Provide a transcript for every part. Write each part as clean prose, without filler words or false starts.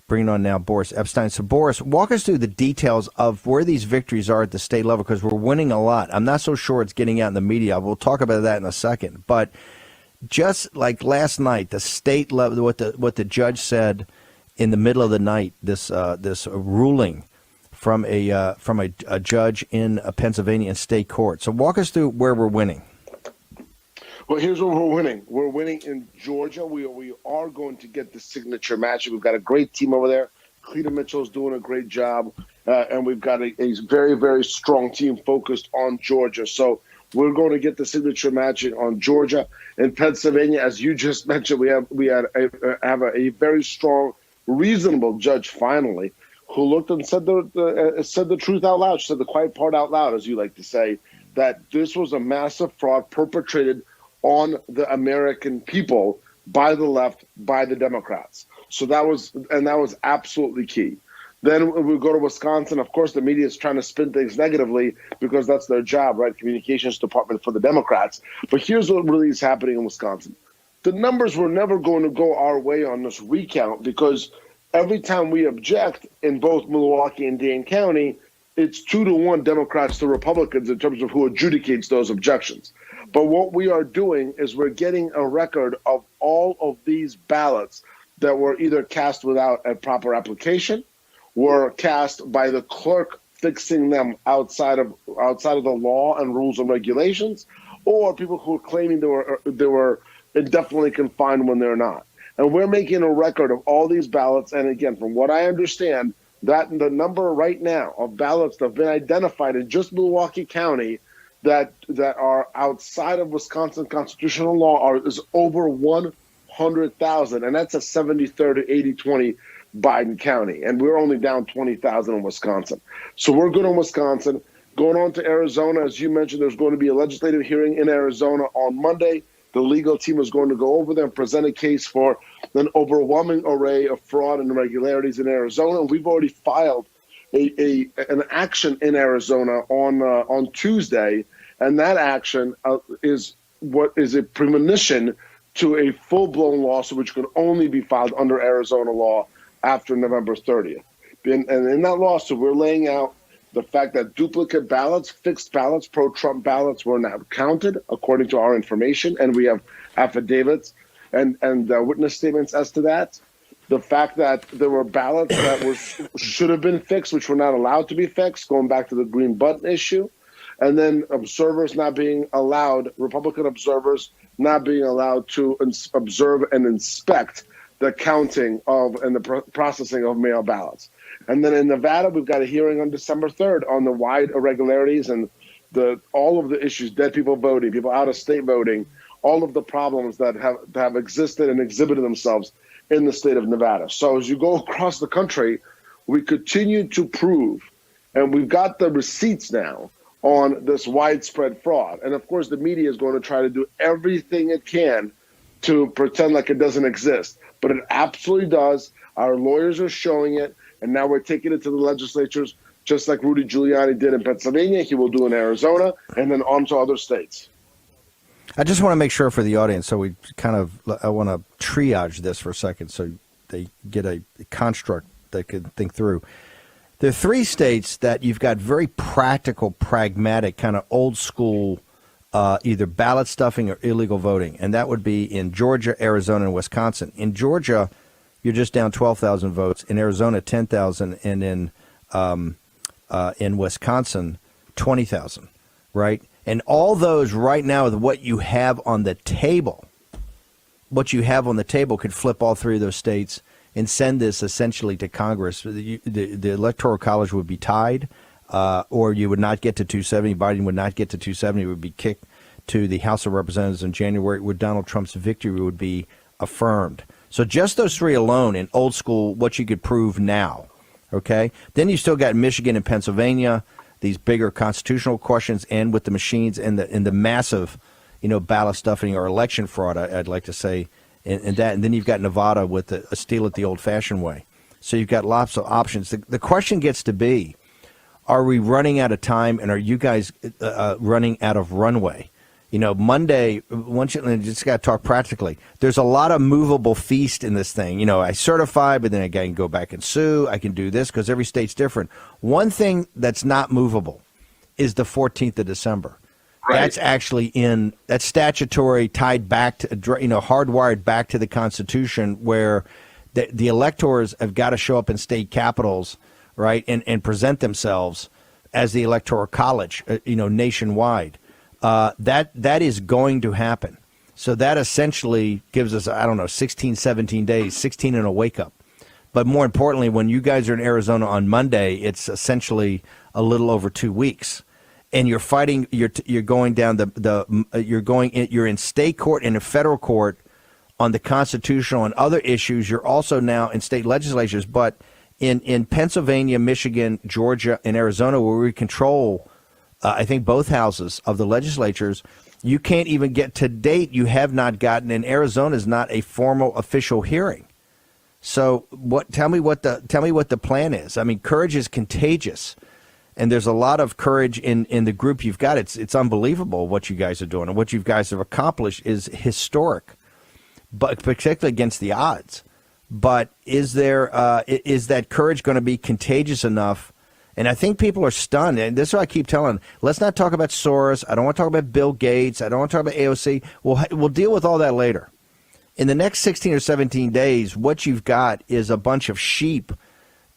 bringing on now Boris Epstein. So, Boris, walk us through the details of where these victories are at the state level, because we're winning a lot. I'm not so sure it's getting out in the media. We'll talk about that in a second. But just like last night, the state level, what the judge said in the middle of the night, this ruling from a judge in Pennsylvania state court. So walk us through where we're winning. Well, here's where we're winning. We're winning in Georgia. We are going to get the signature match. We've got a great team over there. Cleta Mitchell's doing a great job. And we've got a very, very strong team focused on Georgia. So we're going to get the signature match on Georgia. In Pennsylvania, as you just mentioned, we have a very strong, reasonable judge finally, who looked and said the truth out loud. She said the quiet part out loud, as you like to say, that this was a massive fraud perpetrated on the American people by the left, by the Democrats. So that was absolutely key. Then we go to Wisconsin. Of course, the media is trying to spin things negatively because that's their job, right? Communications department for the Democrats. But here's what really is happening in Wisconsin. The numbers were never going to go our way on this recount because every time we object in both Milwaukee and Dane County, it's 2-1 Democrats to Republicans in terms of who adjudicates those objections. But what we are doing is we're getting a record of all of these ballots that were either cast without a proper application, were cast by the clerk fixing them outside of the law and rules and regulations, or people who are claiming they were indefinitely confined when they're not. And we're making a record of all these ballots. And again, from what I understand, that the number right now of ballots that have been identified in just Milwaukee County that are outside of Wisconsin constitutional law is over 100,000. And that's a 73rd to 80-20 Biden County. And we're only down 20,000 in Wisconsin. So we're good in Wisconsin. Going on to Arizona, as you mentioned, there's going to be a legislative hearing in Arizona on Monday. The legal team is going to go over there and present a case for an overwhelming array of fraud and irregularities in Arizona. We've already filed an action in Arizona on Tuesday, and that action is a premonition to a full-blown lawsuit, which can only be filed under Arizona law after November 30th. And in that lawsuit, we're laying out the fact that duplicate ballots, fixed ballots, pro-Trump ballots were not counted according to our information, and we have affidavits and witness statements as to that. The fact that there were ballots that should have been fixed, which were not allowed to be fixed, going back to the green button issue, and then observers not being allowed, Republican observers not being allowed to observe and inspect the counting of and the processing of mail ballots. And then in Nevada, we've got a hearing on December 3rd on the wide irregularities and all of the issues, dead people voting, people out of state voting, all of the problems that have existed and exhibited themselves in the state of Nevada. So as you go across the country, we continue to prove, and we've got the receipts now on this widespread fraud. And of course, the media is going to try to do everything it can to pretend like it doesn't exist. But it absolutely does. Our lawyers are showing it. And now we're taking it to the legislatures, just like Rudy Giuliani did in Pennsylvania. He will do in Arizona, and then on to other states. I just want to make sure for the audience, so I want to triage this for a second so they get a construct they could think through. There are three states that you've got very practical, pragmatic, kind of old school, either ballot stuffing or illegal voting. And that would be in Georgia, Arizona, and Wisconsin. In Georgia, you're just down 12,000 votes. In Arizona, 10,000, and in Wisconsin, 20,000, right? And all those right now, what you have on the table, could flip all three of those states and send this essentially to Congress. The Electoral College would be tied, or you would not get to 270. Biden would not get to 270. It would be kicked to the House of Representatives in January, where Donald Trump's victory would be affirmed. So just those three alone in old school, what you could prove now, okay? Then you still got Michigan and Pennsylvania, these bigger constitutional questions, and with the machines and the massive, ballot stuffing or election fraud, I'd like to say, and that. And then you've got Nevada with a steal it the old-fashioned way. So you've got lots of options. The question gets to be, are we running out of time, and are you guys running out of runway? Monday, once you just got to talk practically, there's a lot of movable feast in this thing. I certify, but then I can go back and sue. I can do this because every state's different. One thing that's not movable is the 14th of December. Right. That's actually that's statutory, tied back to, hardwired back to the Constitution, where the electors have got to show up in state capitals, right, and present themselves as the Electoral College, nationwide. That is going to happen. So that essentially gives us, 16, 17 days, 16 and a wake up. But more importantly, when you guys are in Arizona on Monday, it's essentially a little over 2 weeks. And you're fighting, you're going down you're in state court and in federal court on the constitutional and other issues. You're also now in state legislatures, but in Pennsylvania, Michigan, Georgia, and Arizona, where we control, I think, both houses of the legislatures, you can't even get to date. You have not gotten, and Arizona is not a formal official hearing. So tell me what the plan is. I mean, courage is contagious. And there's a lot of courage in the group you've got. It's unbelievable what you guys are doing, and what you guys have accomplished is historic, but particularly against the odds. But is that courage going to be contagious enough? And I think people are stunned. And this is what I keep telling them. Let's not talk about Soros. I don't want to talk about Bill Gates. I don't want to talk about AOC. We'll deal with all that later. In the next 16 or 17 days, what you've got is a bunch of sheep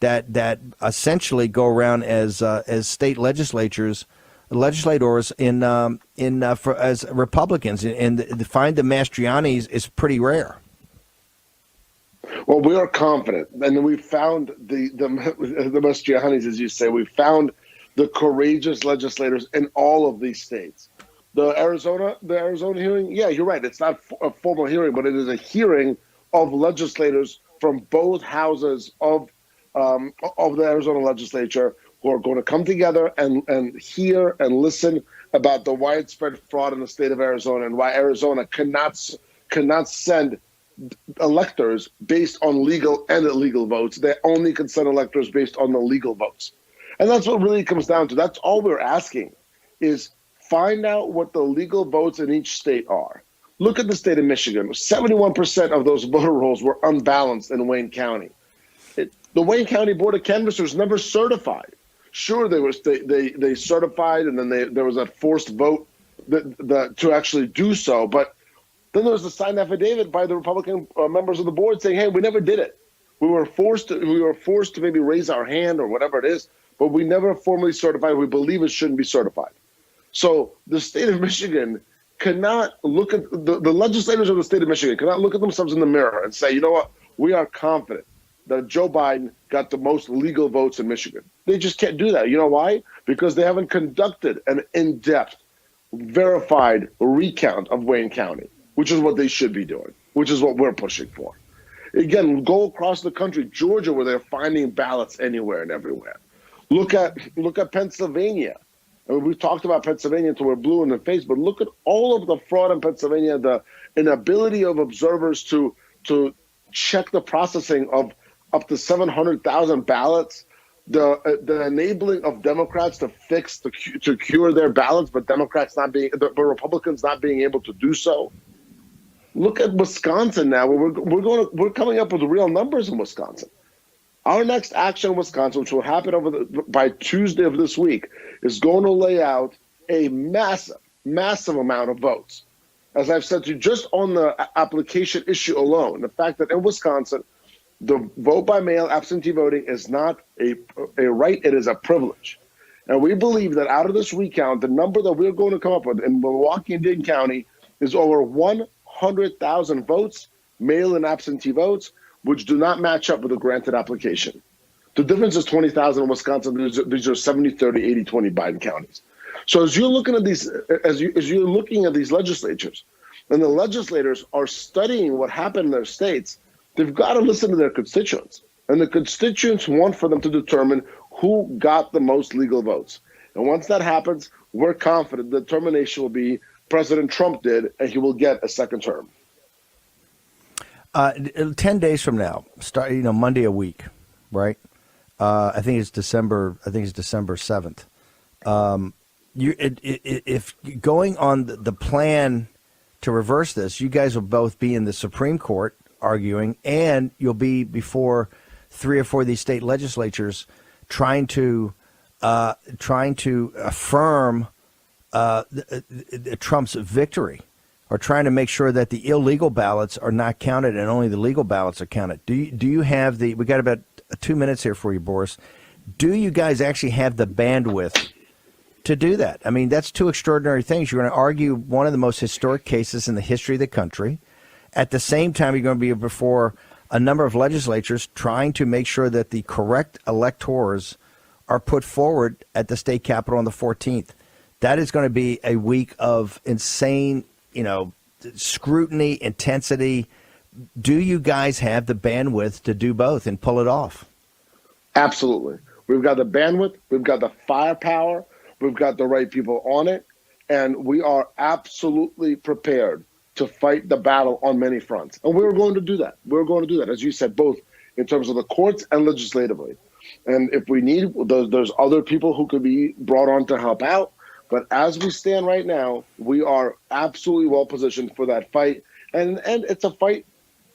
that essentially go around as state legislators as Republicans, and to find the Mastrianis is pretty rare. Well, we are confident, and we found the Mastrianis, as you say. We found the courageous legislators in all of these states. The Arizona hearing, yeah, you're right. It's not a formal hearing, but it is a hearing of legislators from both houses of the Arizona legislature, who are going to come together and hear and listen about the widespread fraud in the state of Arizona, and why Arizona cannot send electors based on legal and illegal votes. They only can send electors based on the legal votes. And that's what really comes down to. That's all we're asking, is find out what the legal votes in each state are. Look at the state of Michigan. 71% of those voter rolls were unbalanced in Wayne County. The Wayne County Board of Canvassers never certified. Sure, they certified, and then there was a forced vote to actually do so. But then there was a signed affidavit by the Republican members of the board saying, "Hey, we never did it. We were forced to maybe raise our hand or whatever it is, but we never formally certified. We believe it shouldn't be certified." So the state of Michigan cannot look at the legislators of the state of Michigan cannot look at themselves in the mirror and say, "You know what? We are confident that Joe Biden got the most legal votes in Michigan." They just can't do that. You know why? Because they haven't conducted an in-depth, verified recount of Wayne County, which is what they should be doing, which is what we're pushing for. Again, go across the country, Georgia, where they're finding ballots anywhere and everywhere. Look at Pennsylvania. I mean, we've talked about Pennsylvania until we're blue in the face, but look at all of the fraud in Pennsylvania, the inability of observers to check the processing of up to 700,000 ballots, the enabling of Democrats to cure their ballots, but but Republicans not being able to do so. Look at Wisconsin now, where we're coming up with real numbers in Wisconsin. Our next action in Wisconsin, which will happen by Tuesday of this week, is going to lay out a massive amount of votes. As I've said to you, just on the application issue alone, the fact that in Wisconsin, the vote by mail absentee voting is not a right, it is a privilege. And we believe that out of this recount, the number that we're going to come up with in Milwaukee and Dade County is over 100,000 votes, mail and absentee votes, which do not match up with a granted application. The difference is 20,000 in Wisconsin. These are 70, 30, 80, 20 Biden counties. So as you're looking at these, as you're looking at these legislatures, and the legislators are studying what happened in their states, they've got to listen to their constituents. And the constituents want for them to determine who got the most legal votes. And once that happens, we're confident the determination will be President Trump did, and he will get a second term. 10 days from now, Monday a week, right? I think it's December 7th. if going on the plan to reverse this, you guys will both be in the Supreme Court arguing, and you'll be before 3 or 4 of these state legislatures trying to affirm Trump's victory, or trying to make sure that the illegal ballots are not counted and only the legal ballots are counted. Do you have the? We got about 2 minutes here for you, Boris. Do you guys actually have the bandwidth to do that? I mean, that's two extraordinary things. You're going to argue one of the most historic cases in the history of the country. At the same time, you're going to be before a number of legislatures trying to make sure that the correct electors are put forward at the state capitol on the 14th. That is going to be a week of insane, scrutiny, intensity. Do you guys have the bandwidth to do both and pull it off? Absolutely. We've got the bandwidth. We've got the firepower. We've got the right people on it. And we are absolutely prepared to fight the battle on many fronts. And we're going to do that. We're going to do that, as you said, both in terms of the courts and legislatively. And if we need, there's other people who could be brought on to help out. But as we stand right now, we are absolutely well positioned for that fight. And it's a fight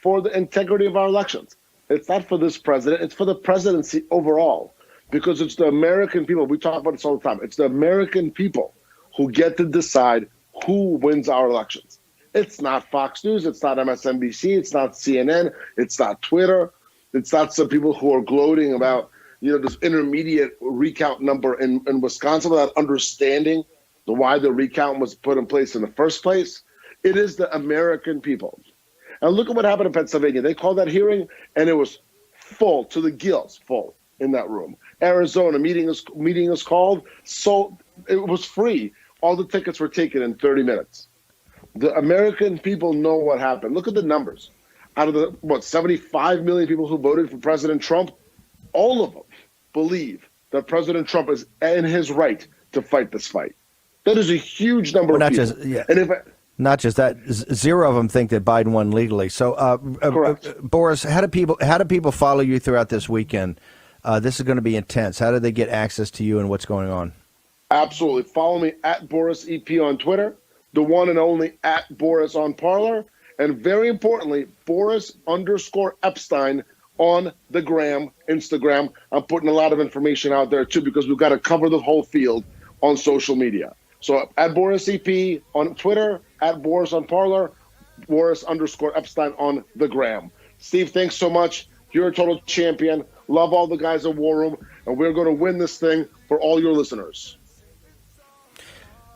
for the integrity of our elections. It's not for this president. It's for the presidency overall, because it's the American people. We talk about this all the time. It's the American people who get to decide who wins our elections. It's not Fox News. It's not MSNBC. It's not CNN. It's not Twitter. It's not some people who are gloating about, this intermediate recount number in Wisconsin without understanding why the recount was put in place in the first place. It is the American people. And look at what happened in Pennsylvania. They called that hearing, and it was full to the gills, full in that room. Arizona, meeting is called, so it was free. All the tickets were taken in 30 minutes. The American people know what happened. Look at the numbers. Out of the, 75 million people who voted for President Trump, all of them believe that President Trump is in his right to fight this fight. That is a huge number of people. Not just that, 0 of them think that Biden won legally. So, Boris, how do people follow you throughout this weekend? This is going to be intense. How do they get access to you and what's going on? Absolutely. Follow me at Boris EP on Twitter, the one and only at Boris on Parler, and very importantly, Boris_Epstein on the Instagram. I'm putting a lot of information out there too, because we've got to cover the whole field on social media. So at Boris EP on Twitter, at Boris on Parler, Boris_Epstein on the gram. Steve, thanks so much. You're a total champion. Love all the guys at War Room, and we're going to win this thing for all your listeners.